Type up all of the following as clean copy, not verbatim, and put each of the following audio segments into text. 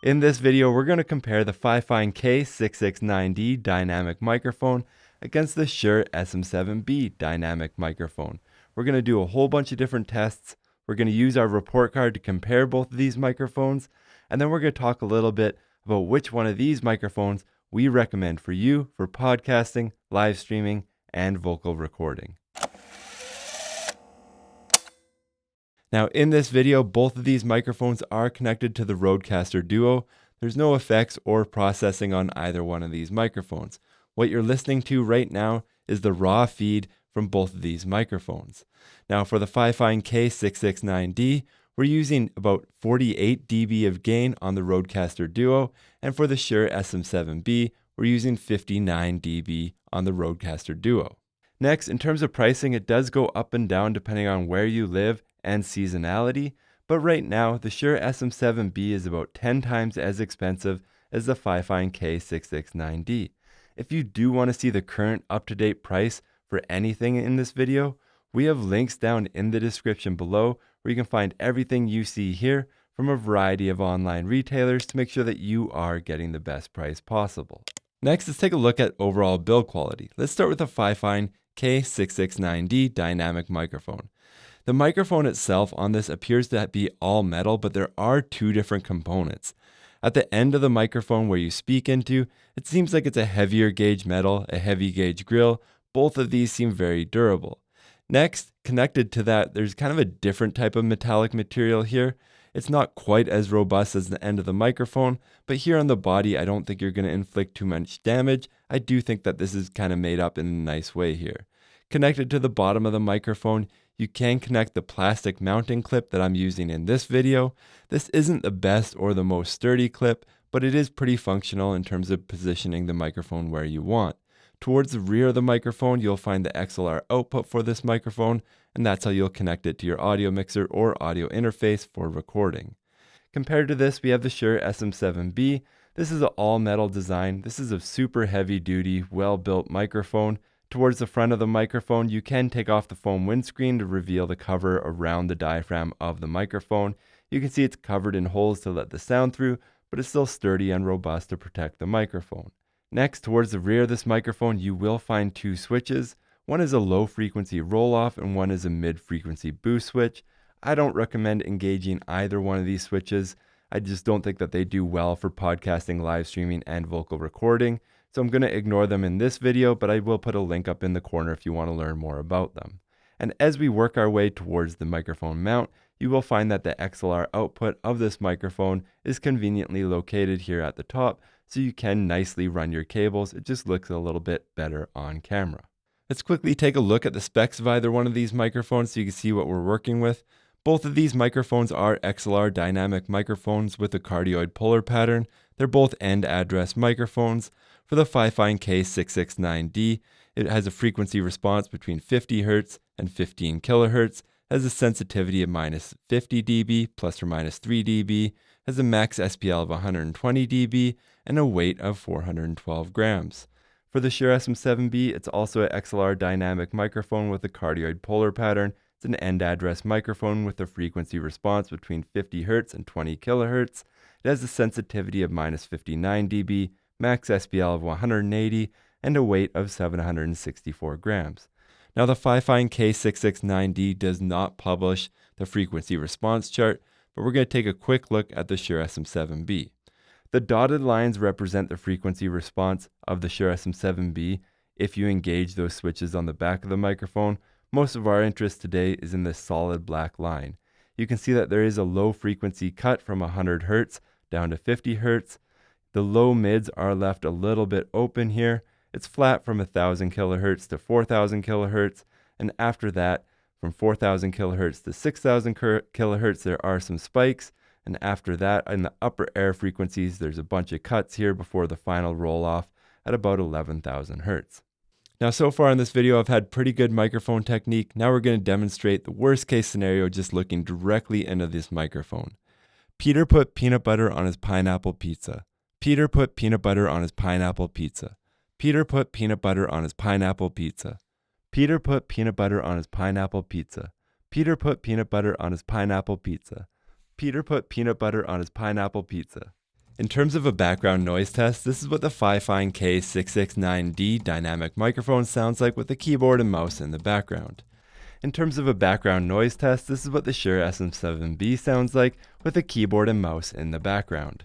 In this video, we're going to compare the Fifine K669D dynamic microphone against the Shure SM7B dynamic microphone. We're going to do a whole bunch of different tests. We're going to use our report card to compare both of these microphones, and then we're going to talk a little bit about which one of these microphones we recommend for you for podcasting, live streaming, and vocal recording. Now in this video, both of these microphones are connected to the Rodecaster Duo. There's no effects or processing on either one of these microphones. What you're listening to right now is the raw feed from both of these microphones. Now for the Fifine K669D, we're using about 48 dB of gain on the Rodecaster Duo, and for the Shure SM7B, we're using 59 dB on the Rodecaster Duo. Next, in terms of pricing, it does go up and down depending on where you live and seasonality, but right now the Shure SM7B is about 10 times as expensive as the Fifine K669D. If you do want to see the current up-to-date price for anything in this video, we have links down in the description below where you can find everything you see here from a variety of online retailers to make sure that you are getting the best price possible. Next, let's take a look at overall build quality. Let's start with the Fifine K669D dynamic microphone. The microphone itself on this appears to be all metal, but there are two different components. At the end of the microphone where you speak into, it seems like it's a heavier gauge metal, a heavy gauge grill. Both of these seem very durable. Next, connected to that, there's kind of a different type of metallic material here. It's not quite as robust as the end of the microphone, but here on the body, I don't think you're going to inflict too much damage. I do think that this is kind of made up in a nice way here. Connected to the bottom of the microphone, you can connect the plastic mounting clip that I'm using in this video. This isn't the best or the most sturdy clip, but it is pretty functional in terms of positioning the microphone where you want. Towards the rear of the microphone, you'll find the XLR output for this microphone, and that's how you'll connect it to your audio mixer or audio interface for recording. Compared to this, we have the Shure SM7B. This is an all-metal design. This is a super heavy-duty, well-built microphone. Towards the front of the microphone, you can take off the foam windscreen to reveal the cover around the diaphragm of the microphone. You can see it's covered in holes to let the sound through, but it's still sturdy and robust to protect the microphone. Next, towards the rear of this microphone, you will find two switches. One is a low frequency roll-off and one is a mid-frequency boost switch. I don't recommend engaging either one of these switches. I just don't think that they do well for podcasting, live streaming, and vocal recording. So I'm going to ignore them in this video, but I will put a link up in the corner if you want to learn more about them. And as we work our way towards the microphone mount, you will find that the XLR output of this microphone is conveniently located here at the top, so you can nicely run your cables. It just looks a little bit better on camera. Let's quickly take a look at the specs of either one of these microphones so you can see what we're working with. Both of these microphones are XLR dynamic microphones with a cardioid polar pattern. They're both end address microphones. For the Fifine K669D, it has a frequency response between 50 Hz and 15 kHz, has a sensitivity of -50 dB plus or minus 3 dB, has a max SPL of 120 dB, and a weight of 412 grams. For the Shure SM7B, it's also an XLR dynamic microphone with a cardioid polar pattern. It's an end address microphone with a frequency response between 50 Hz and 20 kHz. It has a sensitivity of -59 dB, max SPL of 180, and a weight of 764 grams. Now the Fifine K669D does not publish the frequency response chart, but we're going to take a quick look at the Shure SM7B. The dotted lines represent the frequency response of the Shure SM7B if you engage those switches on the back of the microphone. Most of our interest today is in this solid black line. You can see that there is a low frequency cut from 100 Hz down to 50 Hz. The low mids are left a little bit open here. It's flat from 1000 kHz to 4000 kHz, and after that, from 4000 kHz to 6000 kHz, there are some spikes, and after that, in the upper air frequencies, there's a bunch of cuts here before the final roll-off at about 11,000 Hz. Now, so far in this video, I've had pretty good microphone technique. Now we're going to demonstrate the worst case scenario just looking directly into this microphone. Peter put peanut butter on his pineapple pizza. Peter put peanut butter on his pineapple pizza. Peter put peanut butter on his pineapple pizza. Peter put peanut butter on his pineapple pizza. Peter put peanut butter on his pineapple pizza. Peter put peanut butter on his pineapple pizza. In terms of a background noise test, this is what the Fifine K669D dynamic microphone sounds like with the keyboard and mouse in the background. In terms of a background noise test, this is what the Shure SM7B sounds like with a keyboard and mouse in the background.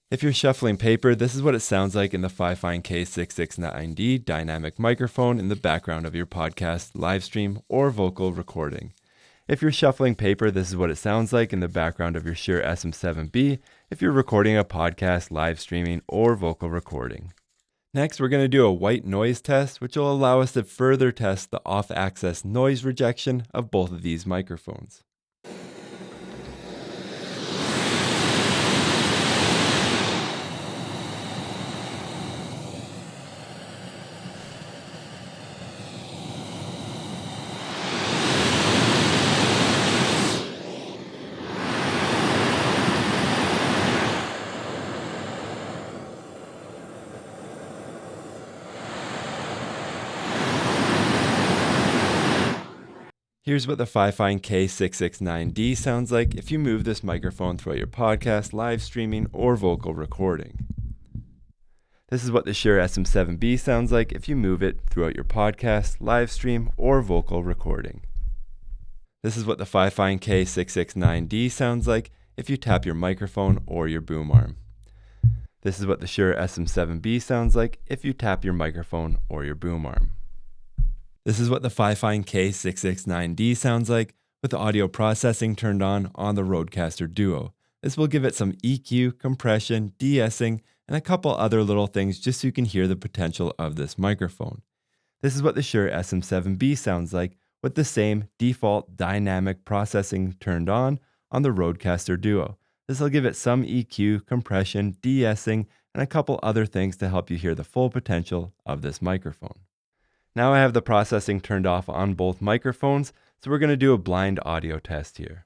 If you're shuffling paper, this is what it sounds like in the Fifine K669D dynamic microphone in the background of your podcast, live stream, or vocal recording. If you're shuffling paper, this is what it sounds like in the background of your Shure SM7B if you're recording a podcast, live streaming, or vocal recording. Next, we're going to do a white noise test, which will allow us to further test the off-axis noise rejection of both of these microphones. Here's what the Fifine K669D sounds like if you move this microphone throughout your podcast, live streaming, or vocal recording. This is what the Shure SM7B sounds like if you move it throughout your podcast, live stream, or vocal recording. This is what the Fifine K669D sounds like if you tap your microphone or your boom arm. This is what the Shure SM7B sounds like if you tap your microphone or your boom arm. This is what the Fifine K669D sounds like with the audio processing turned on the Rodecaster Duo. This will give it some EQ, compression, de-essing, and a couple other little things just so you can hear the potential of this microphone. This is what the Shure SM7B sounds like with the same default dynamic processing turned on the Rodecaster Duo. This will give it some EQ, compression, de-essing, and a couple other things to help you hear the full potential of this microphone. Now I have the processing turned off on both microphones, so we're going to do a blind audio test here.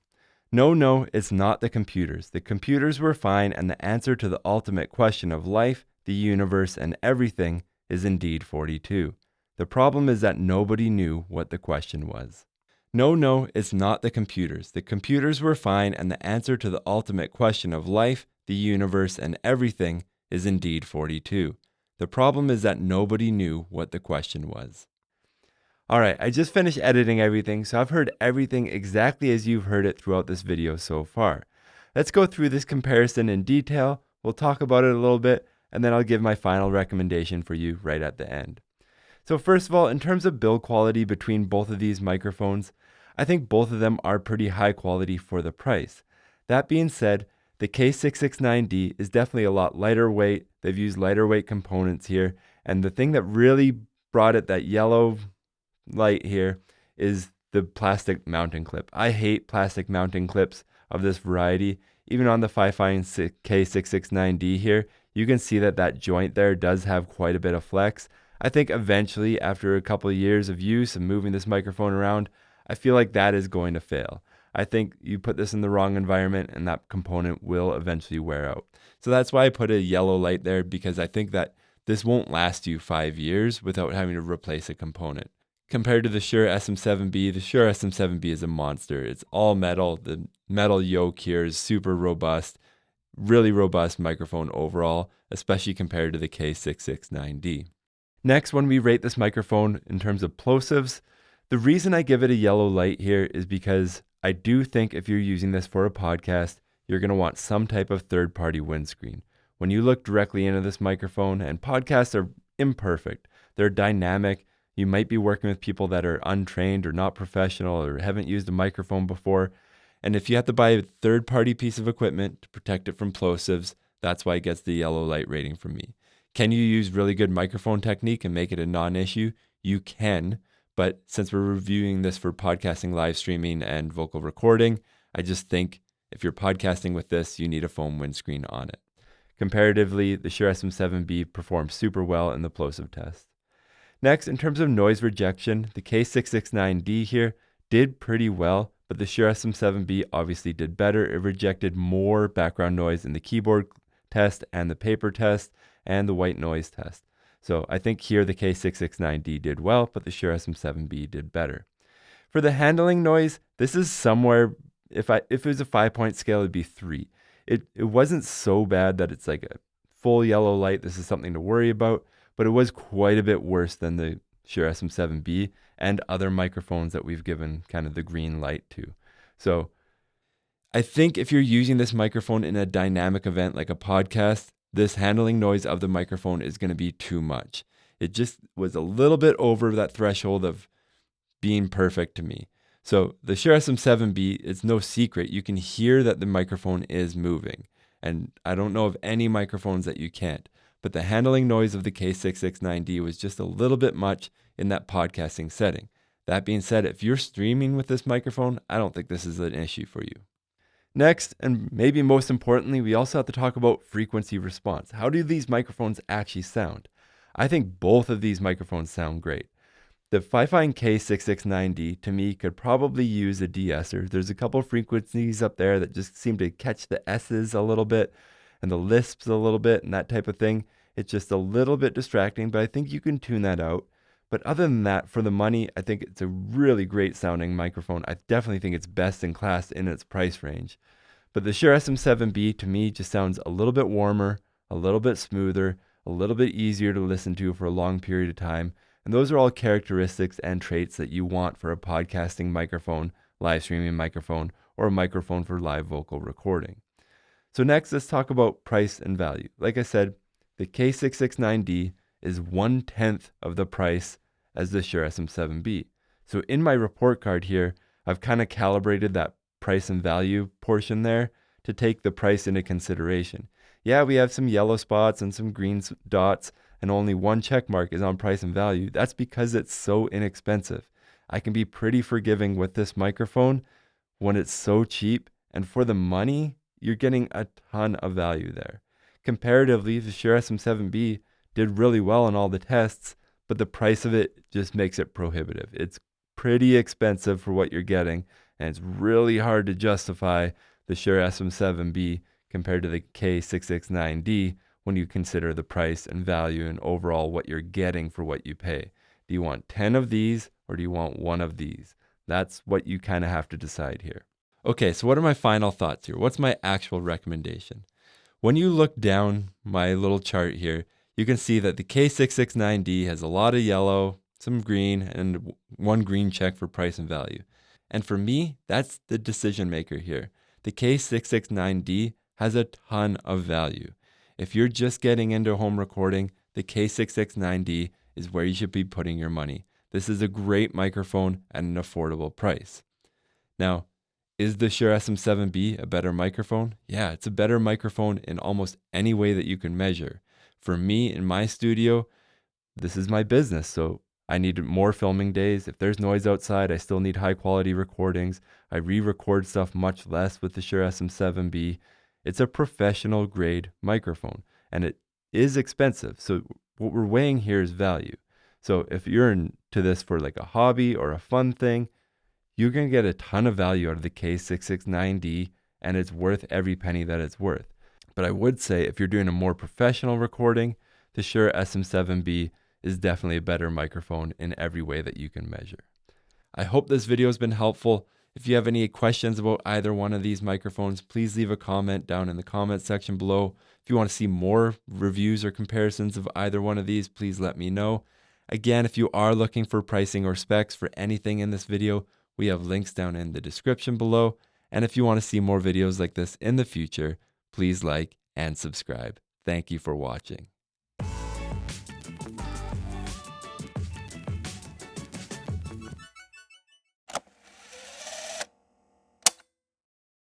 No, it's not the computers. The computers were fine, and the answer to the ultimate question of life, the universe, and everything is indeed 42. The problem is that nobody knew what the question was. No, it's not the computers. The computers were fine, and the answer to the ultimate question of life, the universe, and everything is indeed 42. The problem is that nobody knew what the question was. Alright, I just finished editing everything, so I've heard everything exactly as you've heard it throughout this video so far. Let's go through this comparison in detail, we'll talk about it a little bit, and then I'll give my final recommendation for you right at the end. So first of all, in terms of build quality between both of these microphones, I think both of them are pretty high quality for the price. That being said, the K669D is definitely a lot lighter weight. They've used lighter weight components here. And the thing that really brought it that yellow light here is the plastic mounting clip. I hate plastic mounting clips of this variety. Even on the Fifine K669D here, you can see that joint there does have quite a bit of flex. I think eventually, after a couple of years of use and moving this microphone around, I feel like that is going to fail. I think you put this in the wrong environment and that component will eventually wear out. So that's why I put a yellow light there, because I think that this won't last you 5 years without having to replace a component. Compared to the Shure SM7B, the Shure SM7B is a monster. It's all metal. The metal yoke here is super robust, really robust microphone overall, especially compared to the K669D. Next, when we rate this microphone in terms of plosives, the reason I give it a yellow light here is because I do think if you're using this for a podcast, you're going to want some type of third-party windscreen. When you look directly into this microphone, and podcasts are imperfect, they're dynamic, you might be working with people that are untrained or not professional or haven't used a microphone before, and if you have to buy a third-party piece of equipment to protect it from plosives, that's why it gets the yellow light rating from me. Can you use really good microphone technique and make it a non-issue? You can. But since we're reviewing this for podcasting, live streaming, and vocal recording, I just think if you're podcasting with this, you need a foam windscreen on it. Comparatively, the Shure SM7B performs super well in the Plosive Test. Next, in terms of noise rejection, the K669D here did pretty well, but the Shure SM7B obviously did better. It rejected more background noise in the keyboard test and the paper test and the white noise test. So I think here the K669D did well, but the Shure SM7B did better. For the handling noise, this is somewhere, if it was a 5-point scale, it'd be 3. It wasn't so bad that it's like a full yellow light. This is something to worry about, but it was quite a bit worse than the Shure SM7B and other microphones that we've given kind of the green light to. So I think if you're using this microphone in a dynamic event like a podcast, this handling noise of the microphone is going to be too much. It just was a little bit over that threshold of being perfect to me. So the Shure SM7B, it's no secret. You can hear that the microphone is moving. And I don't know of any microphones that you can't. But the handling noise of the K669D was just a little bit much in that podcasting setting. That being said, if you're streaming with this microphone, I don't think this is an issue for you. Next, and maybe most importantly, we also have to talk about frequency response. How do these microphones actually sound? I think both of these microphones sound great. The Fifine K669D to me could probably use a de-esser. There's a couple frequencies up there that just seem to catch the S's a little bit and the lisps a little bit and that type of thing. It's just a little bit distracting, but I think you can tune that out. But other than that, for the money, I think it's a really great sounding microphone. I definitely think it's best in class in its price range. But the Shure SM7B to me just sounds a little bit warmer, a little bit smoother, a little bit easier to listen to for a long period of time. And those are all characteristics and traits that you want for a podcasting microphone, live streaming microphone, or a microphone for live vocal recording. So next, let's talk about price and value. Like I said, the K669D is 1/10 of the price as the Shure SM7B. So in my report card here, I've kind of calibrated that price and value portion there to take the price into consideration. Yeah, we have some yellow spots and some green dots, and only one check mark is on price and value. That's because it's so inexpensive. I can be pretty forgiving with this microphone when it's so cheap, and for the money, you're getting a ton of value there. Comparatively, the Shure SM7B did really well on all the tests, but the price of it just makes it prohibitive. It's pretty expensive for what you're getting, and it's really hard to justify the Shure SM7B compared to the K669D when you consider the price and value and overall what you're getting for what you pay. Do you want 10 of these or do you want one of these? That's what you kind of have to decide here. Okay, so what are my final thoughts here? What's my actual recommendation? When you look down my little chart here, you can see that the K669D has a lot of yellow, some green, and one green check for price and value. And for me, that's the decision maker here. The K669D has a ton of value. If you're just getting into home recording, the K669D is where you should be putting your money. This is a great microphone at an affordable price. Now, is the Shure SM7B a better microphone? Yeah, it's a better microphone in almost any way that you can measure. For me, in my studio, this is my business, so I need more filming days. If there's noise outside, I still need high quality recordings. I re-record stuff much less with the Shure SM7B. It's a professional grade microphone and it is expensive. So what we're weighing here is value. So if you're into this for like a hobby or a fun thing, you're going to get a ton of value out of the K669D and it's worth every penny that it's worth. But I would say if you're doing a more professional recording, the Shure SM7B is definitely a better microphone in every way that you can measure. I hope this video has been helpful. If you have any questions about either one of these microphones, please leave a comment down in the comment section below. If you want to see more reviews or comparisons of either one of these, please let me know. Again, if you are looking for pricing or specs for anything in this video, we have links down in the description below. And if you want to see more videos like this in the future, please like and subscribe. Thank you for watching.